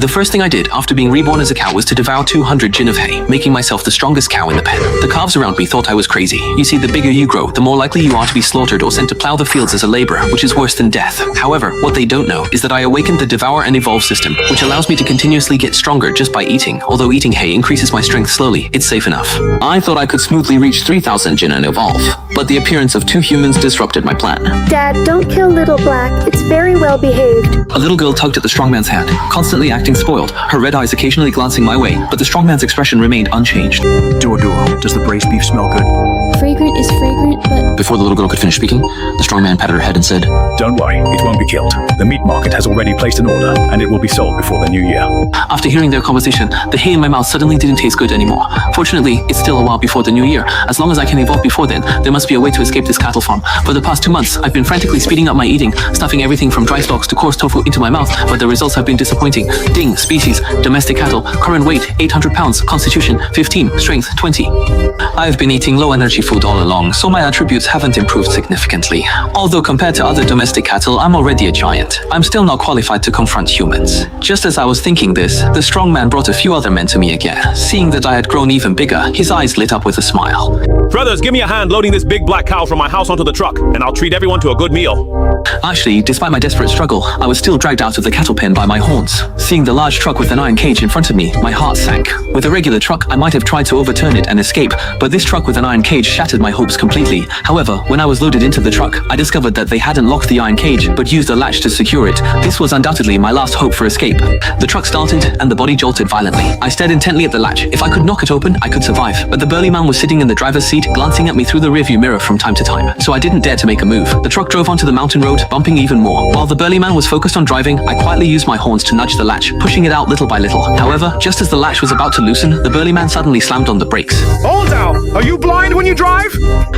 The first thing I did after being reborn as a cow was to devour 200 gin of hay, making myself the strongest cow in the pen. The calves around me thought I was crazy. You see, the bigger you grow, the more likely you are to be slaughtered or sent to plow the fields as a laborer, which is worse than death. However, what they don't know is that I awakened the devour and evolve system, which allows me to continuously get stronger just by eating. Although eating hay increases my strength slowly, it's safe enough. I thought I could smoothly reach 3000 gin and evolve, but the appearance of 2 humans disrupted my plan. Dad, don't kill Little Black. It's very well behaved. A little girl tugged at the strongman's hand, constantly acting spoiled, her red eyes occasionally glancing my way, but the strongman's expression remained unchanged. Duo, does the braised beef smell good? Fragrant is fragrant, but... Before the little girl could finish speaking, the strongman patted her head and said, Don't worry, it won't be killed. The meat market has already placed an order, and it will be sold before the new year. After hearing their conversation, the hay in my mouth suddenly didn't taste good anymore. Fortunately, it's still a while before the new year. As long as I can evolve before then, there must be a way to escape this cattle farm. For the past 2 months, I've been frantically speeding up my eating, stuffing everything from dry stalks to coarse tofu into my mouth, but the results have been disappointing. Ding, species, domestic cattle, current weight 800 pounds, constitution 15, strength 20. I've been eating low energy food all along, so my attributes haven't improved significantly. Although compared to other domestic cattle, I'm already a giant. I'm still not qualified to confront humans. Just as I was thinking this, the strong man brought a few other men to me again. Seeing that I had grown even bigger, his eyes lit up with a smile. Brothers, give me a hand loading this big black cow from my house onto the truck, and I'll treat everyone to a good meal. Actually, despite my desperate struggle, I was still dragged out of the cattle pen by my horns. Seeing the large truck with an iron cage in front of me, my heart sank. With a regular truck, I might have tried to overturn it and escape, but this truck with an iron cage shattered my hopes completely. However, when I was loaded into the truck, I discovered that they hadn't locked the iron cage, but used a latch to secure it. This was undoubtedly my last hope for escape. The truck started, and the body jolted violently. I stared intently at the latch. If I could knock it open, I could survive, but the burly man was sitting in the driver's seat, glancing at me through the rearview mirror from time to time, so I didn't dare to make a move. The truck drove onto the mountain road, bumping even more. While the burly man was focused on driving, I quietly used my horns to nudge the latch, pushing it out little by little. However, just as the latch was about to loosen, the burly man suddenly slammed on the brakes. Hold down! Are you blind when you drive?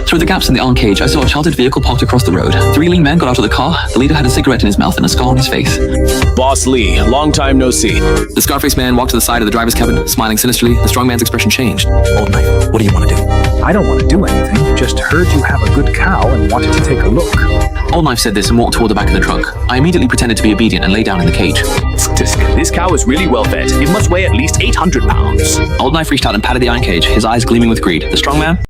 Through the gaps in the iron cage, I saw a chartered vehicle parked across the road. 3 lean men got out of the car. The leader had a cigarette in his mouth and a scar on his face. Boss Lee, long time no see. The scar-faced man walked to the side of the driver's cabin, smiling sinisterly. The strong man's expression changed. Old Knife, what do you want to do? I don't want to do anything, just heard you have a good cow and wanted to take a look. Old Knife said this and walked toward the back of the truck. I immediately pretended to be obedient and lay down in the cage. This cow is really well fed. It must weigh at least 800 pounds. Old Knife reached out and patted the iron cage, his eyes gleaming with greed. The strong man